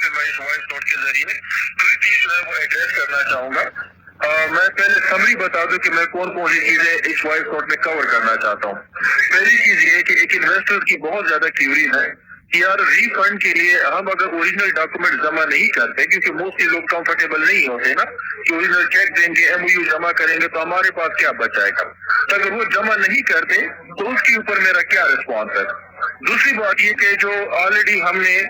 پہ میں اس voice note کے ذریعے کوئی چیز جو ہے وہ ایڈریس کرنا چاہوں گا. میں پہلے سمری بتا دوں کہ میں کون کون سی چیزیں اس وائس نوٹ میں کور کرنا چاہتا ہوں. پہلی چیز یہ ہے کہ ایک انویسٹر کی بہت زیادہ کیوری ہے کہ یار ریفنڈ کے لیے ہم اگر اوریجنل ڈاکومنٹ جمع نہیں کرتے، کیونکہ موسٹلی لوگ کمفرٹیبل نہیں ہوتے نا کہ اوریجنل چیک دیں گے، ایم او یو جمع کریں گے تو ہمارے پاس کیا بچ جائے گا. تو اگر وہ جمع نہیں کرتے تو اس کے اوپر میرا کیا رسپانس ہے. دوسری بات یہ کہ جو آلریڈی ہم نے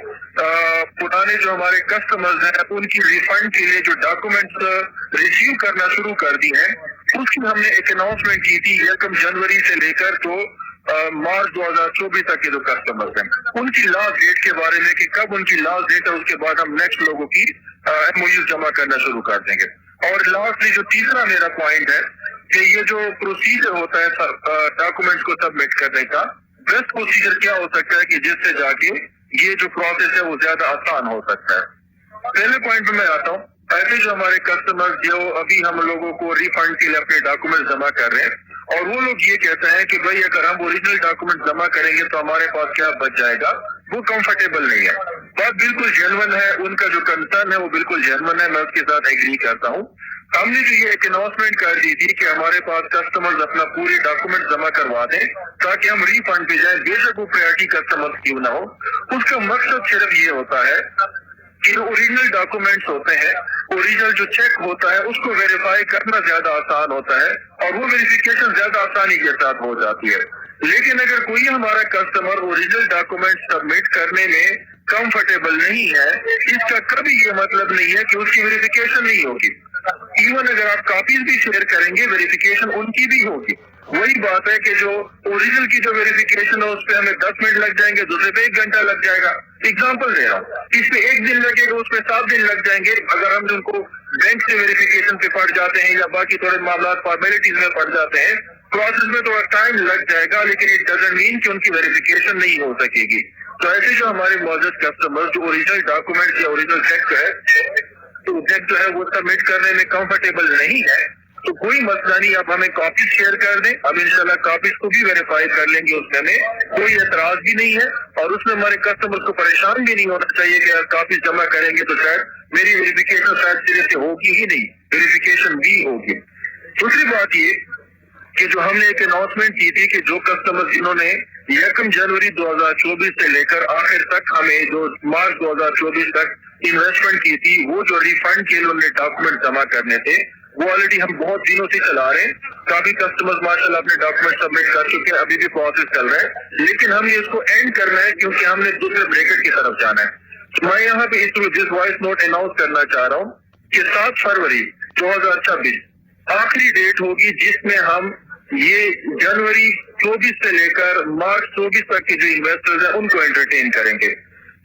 پرانے جو ہمارے کسٹمرز ہیں ان کی ریفنڈ کے لیے جو ڈاکومنٹس ریسیو کرنا شروع کر دی ہیں، اس کی ہم نے ایک اناؤنسمنٹ کی تھی 1 جنوری سے لے کر تو مارچ 2024 تک کے جو کسٹمرز ہیں ان کی لاسٹ ڈیٹ کے بارے میں کہ کب ان کی لاسٹ ڈیٹ ہے، اس کے بعد ہم نیکسٹ لوگوں کی ایم او یو جمع کرنا شروع کر دیں گے. اور لاسٹلی جو تیسرا میرا پوائنٹ ہے کہ یہ جو پروسیجر ہوتا ہے ڈاکومنٹس کو سبمٹ کرنے کا، بیسٹ پروسیجر کیا ہو سکتا ہے کہ جس سے جا کے یہ جو پروسیس ہے وہ زیادہ آسان ہو سکتا ہے. پہلے پوائنٹ پہ میں آتا ہوں. ایسے جو ہمارے کسٹمر جو ابھی ہم لوگوں کو ریفنڈ کے لیے اپنے ڈاکومنٹ جمع کر رہے ہیں اور وہ لوگ یہ کہتے ہیں کہ بھائی اگر ہم اوریجنل ڈاکومنٹ جمع کریں گے تو ہمارے پاس کیا بچ جائے گا، وہ کمفرٹیبل نہیں ہے. بات بالکل جینون ہے، ان کا جو کنسرن ہے وہ بالکل جینون ہے، میں اس کے ساتھ ایگری کرتا ہوں. ہم نے جو یہ ایک اناؤنسمنٹ کر دی تھی کہ ہمارے پاس کسٹمرز اپنا پورے ڈاکومنٹ جمع کروا دیں تاکہ ہم ریفنڈ پہ جائیں، بے شک وہ پریورٹی کسٹمر کیوں نہ ہو. اس کا مقصد صرف یہ ہوتا ہے کہ جو اوریجنل ڈاکومنٹس ہوتے ہیں، اوریجنل جو چیک ہوتا ہے اس کو ویریفائی کرنا زیادہ آسان ہوتا ہے اور وہ ویریفیکیشن زیادہ آسانی کے ساتھ ہو جاتی ہے. لیکن اگر کوئی ہمارا کسٹمر اوریجنل ڈاکومنٹ سبمٹ کرنے میں کمفرٹیبل نہیں ہے، اس کا کبھی یہ مطلب نہیں ہے کہ اس کی ویریفیکیشن نہیں ہوگی. ایون اگر آپ کاپیز بھی شیئر کریں گے ویریفیکیشن ان کی بھی ہوگی. وہی بات ہے کہ جو اوریجنل کی جو ویریفیکیشن ہے اس پہ ہمیں 10 منٹ لگ جائیں گے، دوسرے پہ 1 گھنٹہ لگ جائے گا. اگزامپل دے رہا ہوں، اس پہ 1 دن لگے گا، اس پہ 7 دن لگ جائیں گے. اگر ہم ان کو بینک سے ویریفیکیشن پہ پڑ جاتے ہیں یا باقی تھوڑے معاملات فارمیلٹیز میں پڑ جاتے ہیں، پروسیس میں تھوڑا ٹائم لگ جائے گا، لیکن اٹ ڈزنٹ مین کہ ان کی ویریفیکیشن نہیں ہو سکے گی. تو ایسے جو ہمارے معزز کسٹمر جو اوریجنل ڈاکومنٹ یا اوریجنل چیک ہے تو چیک جو ہے وہ سبمٹ کرنے میں کمفرٹیبل نہیں ہے تو کوئی مسئلہ نہیں، آپ ہمیں کاپیز شیئر کر دیں، ہم انشاءاللہ کاپیز کو بھی ویریفائی کر لیں گے. اس میں ہمیں کوئی اعتراض بھی نہیں ہے اور اس میں ہمارے کسٹمر کو پریشان بھی نہیں ہونا چاہیے کہ اگر کاپیز جمع کریں گے تو شاید میری ویریفیکیشن شاید سرے سے ہوگی ہی نہیں، ویریفیکیشن بھی ہوگی. دوسری بات یہ کہ جو ہم نے ایک اناؤنسمنٹ کی تھی کہ جو کسٹمر جنہوں نے 1 جنوری 2024 سے لے کر آخر تک ہمیں جو مارچ 2024 تک انویسٹمنٹ کی تھی، وہ جو ریفنڈ کے لیے انہوں نے ڈاکومنٹ جمع کرنے تھے وہ آلریڈی ہم بہت دنوں سے چلا رہے ہیں. کافی کسٹمر ماشاءاللہ اپنے ڈاکومنٹ سبمٹ کر چکے ہیں، ابھی بھی پروسیس چل رہا ہے، لیکن ہم نے اس کو اینڈ کرنا ہے کیونکہ ہم نے دوسرے بریکٹ کی طرف جانا ہے. میں یہاں پہ اس وائس نوٹ اناؤنس کرنا چاہ رہا ہوں کہ 7 فروری 2026 آخری ڈیٹ ہوگی جس میں ہم یہ جنوری 24 سے لے کر مارچ 24 تک کے جو انویسٹرز ہیں ان کو انٹرٹین کریں گے.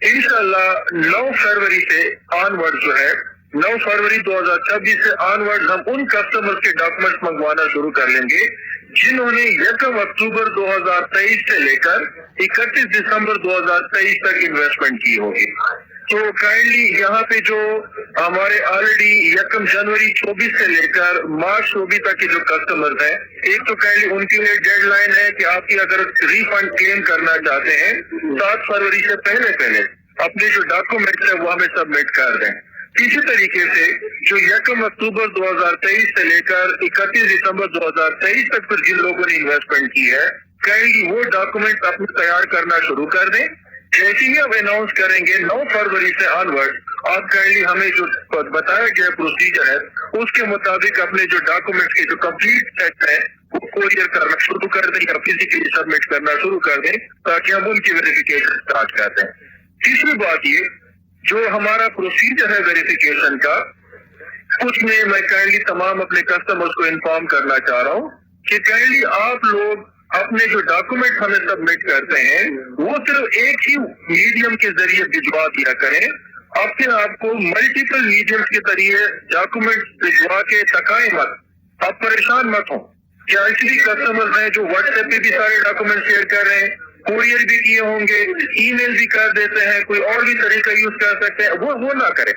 انشاءاللہ 9 فروری سے آن ورڈ جو ہے 9 فروری 2026 سے آن ورڈ ہم ان کسٹمر کے ڈاکومنٹ منگوانا شروع کر لیں گے جنہوں نے 1 اکتوبر 2023 سے لے کر 31 دسمبر 2023 تک انویسٹمنٹ کی ہوگی. تو کائنڈلی یہاں پہ جو ہمارے آلریڈی 1 جنوری 24 سے لے کر مارچ 24 تک کے جو کسٹمرز ہیں، ایک تو کائنڈلی ان کے لیے ڈیڈ لائن ہے کہ آپ کی اگر ریفنڈ کلیم کرنا چاہتے ہیں 7 فروری سے پہلے اپنے جو ڈاکومنٹس ہیں وہ ہمیں سبمٹ کر دیں. اسی طریقے سے جو 1 اکتوبر 2023 سے لے کر 31 دسمبر 2023 تک پر جن لوگوں نے انویسٹمنٹ کی ہے کائنڈلی وہ ڈاکومنٹ اپنے تیار کرنا شروع کر دیں. جیسے ہی آپ اناؤنس کریں گے 9 فروری سے آن ورڈ آپ کائنڈلی ہمیں جو بتایا گیا پروسیجر ہے اس کے مطابق اپنے جو ڈاکومنٹ کے جو کمپلیٹ سیٹ ہے وہ کوریئر کرنا شروع کر دیں یا فزیکلی سبمٹ کرنا شروع کر دیں تاکہ ہم ان کی ویریفیکیشن اسٹارٹ کر دیں. تیسری بات یہ جو ہمارا پروسیجر ہے ویریفیکیشن کا، اس میں میں کائنڈلی تمام اپنے کسٹمرز کو انفارم کرنا چاہ رہا ہوں کہ کائنڈلی آپ لوگ اپنے جو ڈاکومنٹ ہمیں سبمٹ کرتے ہیں وہ صرف ایک ہی میڈیم کے ذریعے بھجوا دیا کریں. اپنے آپ کو ملٹیپل میڈیمز کے ذریعے ڈاکومنٹ بھجوا کے تھکائیں مت، آپ پریشان مت ہوں. کیا ایسے بھی کسٹمرز ہیں جو واٹس ایپ پہ بھی سارے ڈاکومنٹ شیئر کر رہے ہیں، کوریئر بھی کیے ہوں گے، ای میل بھی کر دیتے ہیں، کوئی اور بھی طریقہ یوز کر سکتے ہیں، وہ نہ کریں.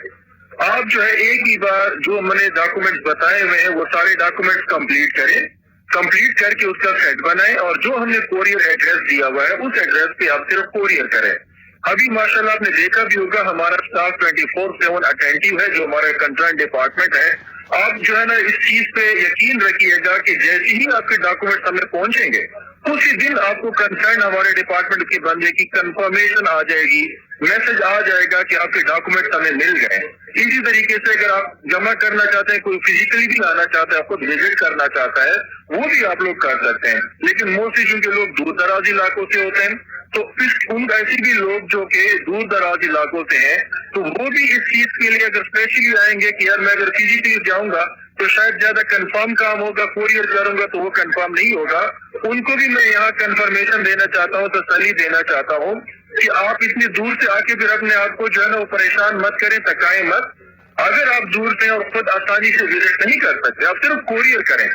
آپ جو ہے ایک ہی بار جو میں نے ڈاکومنٹ بتائے ہوئے ہیں وہ سارے ڈاکومنٹ کمپلیٹ کریں، کمپلیٹ کر کے اس کا سیٹ بنائیں اور جو ہم نے کوریئر ایڈریس دیا ہوا ہے اس ایڈریس پہ آپ صرف کوریئر کریں. ابھی ماشاءاللہ آپ نے دیکھا بھی ہوگا ہمارا اسٹاف 24/7 اٹینٹیو ہے، جو ہمارا کنسرن ڈپارٹمنٹ ہے. آپ جو ہے نا اس چیز پہ یقین رکھیے گا کہ جیسے ہی آپ کے ڈاکومنٹ ہمیں پہنچیں گے اسی دن آپ کو کنسرن ہمارے ڈپارٹمنٹ کے بندے کی کنفرمیشن آ جائے گی، میسج آ جائے گا کہ آپ کے ڈاکومنٹ ہمیں مل گئے. اسی طریقے سے اگر آپ جمع کرنا چاہتے ہیں، کوئی فزیکلی بھی آنا چاہتا ہے، خود وزٹ کرنا چاہتا ہے، وہ بھی آپ لوگ کر سکتے ہیں. لیکن موسٹلی چونکہ لوگ دور دراز علاقوں سے ہوتے ہیں تو ان ایسے بھی لوگ جو کہ دور دراز علاقوں سے ہیں تو وہ بھی اس چیز کے لیے اگر اسپیشلی آئیں گے کہ یار میں اگر فزیکلی جاؤں گا تو شاید زیادہ کنفرم کام ہوگا، کوریئر کروں گا تو وہ کنفرم نہیں ہوگا. ان کو بھی میں یہاں کنفرمیشن دینا چاہتا ہوں، تسلی دینا چاہتا ہوں کہ آپ اتنی دور سے آ کے پھر اپنے آپ کو جو ہے نا وہ پریشان مت کریں، تکائیں مت. اگر آپ دور سے اور خود آسانی سے وزٹ نہیں کر سکتے آپ صرف کوریئر کریں.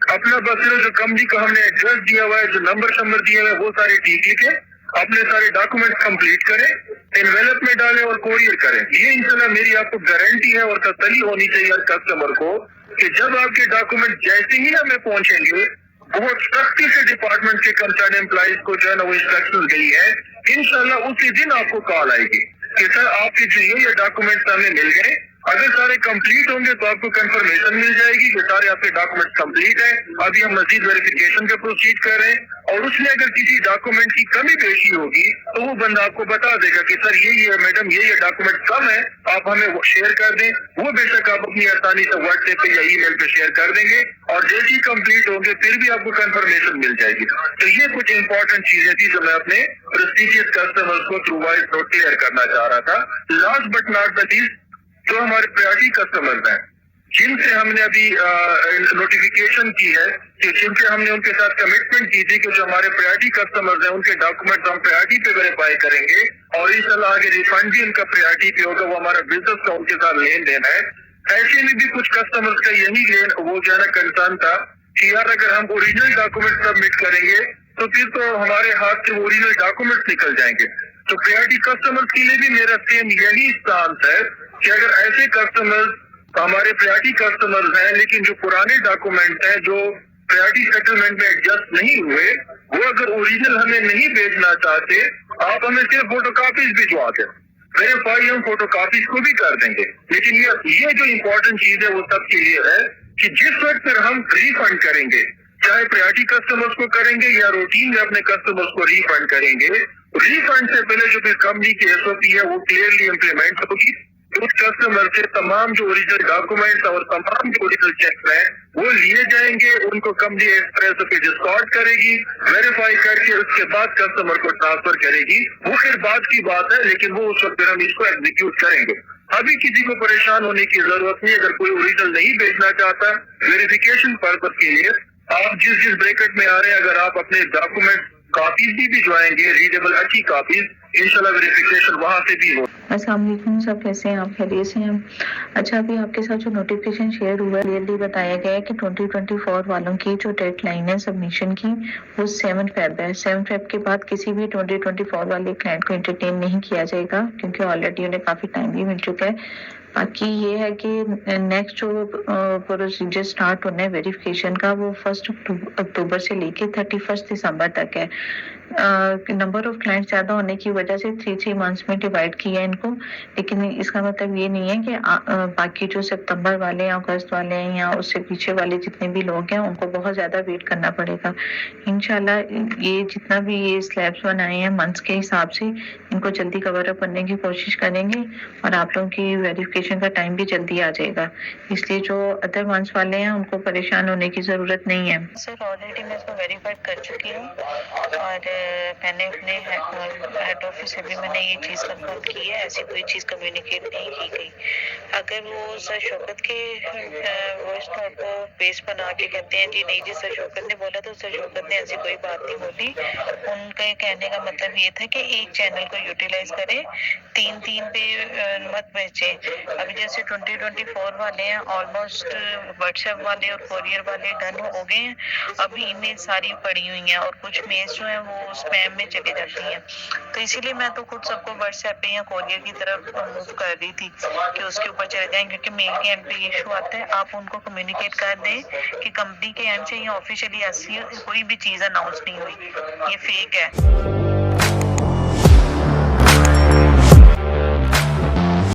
اپنا بس صرف جو کمپنی کا ہم نے ایڈریس دیا ہوا ہے، جو نمبر دیے ہوئے وہ سارے ٹھیک لکھیں، اپنے سارے ڈاکومنٹ کمپلیٹ کریں، انویلپ میں ڈالیں اور کوریئر کریں. یہ انشاءاللہ میری آپ کو گارنٹی ہے اور تسلی ہونی چاہیے ہر کسٹمر کو کہ جب آپ کے ڈاکومنٹ جیسے ہی ہمیں پہنچیں گے بہت سختی سے ڈپارٹمنٹ کے کنسرن امپلائیز کو جو ہے نا وہ انسٹرکشن گئی ہے، انشاءاللہ اسی دن آپ کو کال آئے گی کہ سر آپ کے جو یہ ڈاکومنٹ ہمیں مل گئے. اگر سارے کمپلیٹ ہوں گے تو آپ کو کنفرمیشن مل جائے گی کہ سارے آپ کے ڈاکومنٹ کمپلیٹ ہیں. ابھی ہم مزید ویریفیکیشن کا پروسیڈ کر رہے ہیں اور اس میں اگر کسی ڈاکومنٹ کی کمی پیشی ہوگی تو وہ بندہ آپ کو بتا دے گا کہ سر یہ میڈم یہ ڈاکومنٹ کم ہے، آپ ہمیں وہ شیئر کر دیں. وہ بے شک آپ اپنی آسانی سے واٹس ایپ پہ یا ای میل پہ شیئر کر دیں گے اور جیسے ہی کمپلیٹ ہوں گے پھر بھی آپ کو کنفرمیشن مل جائے گی. تو یہ کچھ امپورٹنٹ چیزیں تھی جو میں اپنے پریسٹیجیس کسٹمرز کو تھرو وائس نوٹ کلیئر کرنا چاہ رہا تھا. Last but not the least, جو ہمارے پریورٹی کسٹمرز ہیں جن سے ہم نے ابھی نوٹیفیکیشن کی ہے کہ چونکہ ہم نے ان کے ساتھ کمٹمنٹ کی تھی کہ جو ہمارے پریورٹی کسٹمرز ہیں ان کے ڈاکومنٹ ہم پریورٹی پہ ویریفائی کریں گے اور انشاءاللہ آگے ریفنڈ بھی ان کا پریورٹی پہ ہوگا، وہ ہمارا بزنس کا ان کے ساتھ لین دین ہے. ایسے میں بھی کچھ کسٹمرز کا یہی وہ جو ہے نا کنسرن تھا کہ یار اگر ہم اوریجنل ڈاکومنٹ سبمٹ کریں گے تو پھر تو ہمارے ہاتھ سے اوریجنل ڈاکومنٹ نکل جائیں گے. تو پریورٹی کسٹمرز کے لیے بھی میرا سیم یہی اسٹانس ہے کہ اگر ایسے کسٹمرز ہمارے پریورٹی کسٹمرز ہیں لیکن جو پرانے ڈاکومنٹ ہیں جو پریورٹی سیٹلمنٹ میں ایڈجسٹ نہیں ہوئے وہ اگر اوریجنل ہمیں نہیں بھیجنا چاہتے آپ ہمیں صرف فوٹو کاپیز بھجوا دیں، ویریفائی ہم فوٹو کاپیز کو بھی کر دیں گے. لیکن یہ جو امپورٹنٹ چیز ہے وہ سب کے لیے ہے کہ جس وقت پھر ہم ریفنڈ کریں گے چاہے پریورٹی کسٹمرز کو کریں گے یا روٹین میں اپنے کسٹمرز کو ریفنڈ کریں گے، ریفنڈ سے پہلے جو پھر کمپنی کی ایس او پی ہے وہ کلیئرلی امپلیمنٹ ہوگی. اس کسٹمر سے تمام جو اوریجنل ڈاکومنٹ اور تمام جو اوریجنل چیکس ہیں وہ لیے جائیں گے، ان کو کمپنی ایکسپریس پہ ڈسکارڈ کرے گی، ویریفائی کر کے اس کے بعد کسٹمر کو ٹرانسفر کرے گی. وہ پھر بعد کی بات ہے لیکن وہ اس وقت پھر ہم اس کو ایگزیکیوٹ کریں گے. ابھی کسی کو پریشان ہونے کی ضرورت نہیں. اگر کوئی اوریجنل نہیں بھیجنا چاہتا ویریفیکیشن پرپز کے لیے آپ جس بریکٹ میں آ رہے ہیں اگر آپ اپنے ڈاکومنٹ کاپیز بھی بھجوائیں گے ریڈیبل اچھی کاپیز انشاءاللہ ویریفیکیشن وہاں سے بھی ہو. السلام علیکم، سب کیسے ہیں آپ؟ خیریت سے ہیں؟ اچھا، ابھی آپ کے ساتھ جو نوٹیفیکیشن شیئر ہوا ہے کلیئرلی بتایا گیا ہے کہ 2024 والوں کی جو ڈیڈ لائن ہے سبمیشن کی وہ 7 فیب ہے. 7 فیب کے بعد کسی بھی 2024 والے کلائنٹ کو انٹرٹین نہیں کیا جائے گا کیونکہ آلریڈی انہیں کافی ٹائم بھی مل چکا ہے. باقی یہ ہے کہ نیکسٹ جو پروسیجر سٹارٹ ہونا ہے ویریفیکیشن کا وہ 1 اکتوبر سے لے کے 31 دسمبر تک ہے. نمبر آف کلائنٹ زیادہ ہونے کی وجہ سے 3 منتھس میں ڈیوائڈ کیا ہے ان کو، لیکن اس کا مطلب یہ نہیں ہے کہ باقی جو ستمبر والے ہیں، اگست والے ہیں یا اس سے پیچھے والے جتنے بھی لوگ ہیں ان کو بہت زیادہ ویٹ کرنا پڑے گا. انشاءاللہ یہ جتنا بھی یہ سلیبس بنائے ہیں منتھس کے حساب سے ان کو جلدی کور اپ کرنے کی کوشش کریں گے اور آپ لوگوں کی ویریفیکیشن کا ٹائم بھی جلدی آ جائے گا. اس لیے جو ادر منتھس والے ہیں ان کو پریشان ہونے کی ضرورت نہیں ہے. سر آلریڈی میں اس کو ویریفائی کر چکی ہوں اور میں نے اپنے ہیڈ آفس سے بھی میں نے یہ چیز کنفرم کی ہے، ایسی کوئی چیز کمیونیکیٹ نہیں کی گئی. اگر وہ سر شوکت کے وائس نوٹ کو بیس بنا کے کہتے ہیں جی نہیں جی سر شوکت نے بولا تو سر شوکت نے ایسی کوئی بات نہیں بولی. ان کا کہنے کا مطلب یہ تھا کہ ایک چینل کو یوٹیلائز کریں، 3 پہ مت بھیجیں. ابھی جیسے 2024 والے ہیں آلموسٹ واٹس ایپ والے اور کوریئر والے ڈن ہو گئے ہیں. ابھی ای میل ساری پڑی ہوئی ہیں اور کچھ میلز جو ہیں وہ اسپیم میں چلی جاتی ہیں. تو اسی لیے میں تو خود سب کو واٹس ایپ پہ یا کوریئر کی طرف موو کر رہی تھی کہ اس کے اوپر چلے جائیں کیونکہ میل کے اینڈ پہ ایشو آتا ہے. آپ ان کو کمیونیکیٹ کر دیں کہ کمپنی کے اینڈ سے یا آفیشیلی ایسی کوئی بھی چیز اناؤنس نہیں ہوئی، یہ فیک ہے.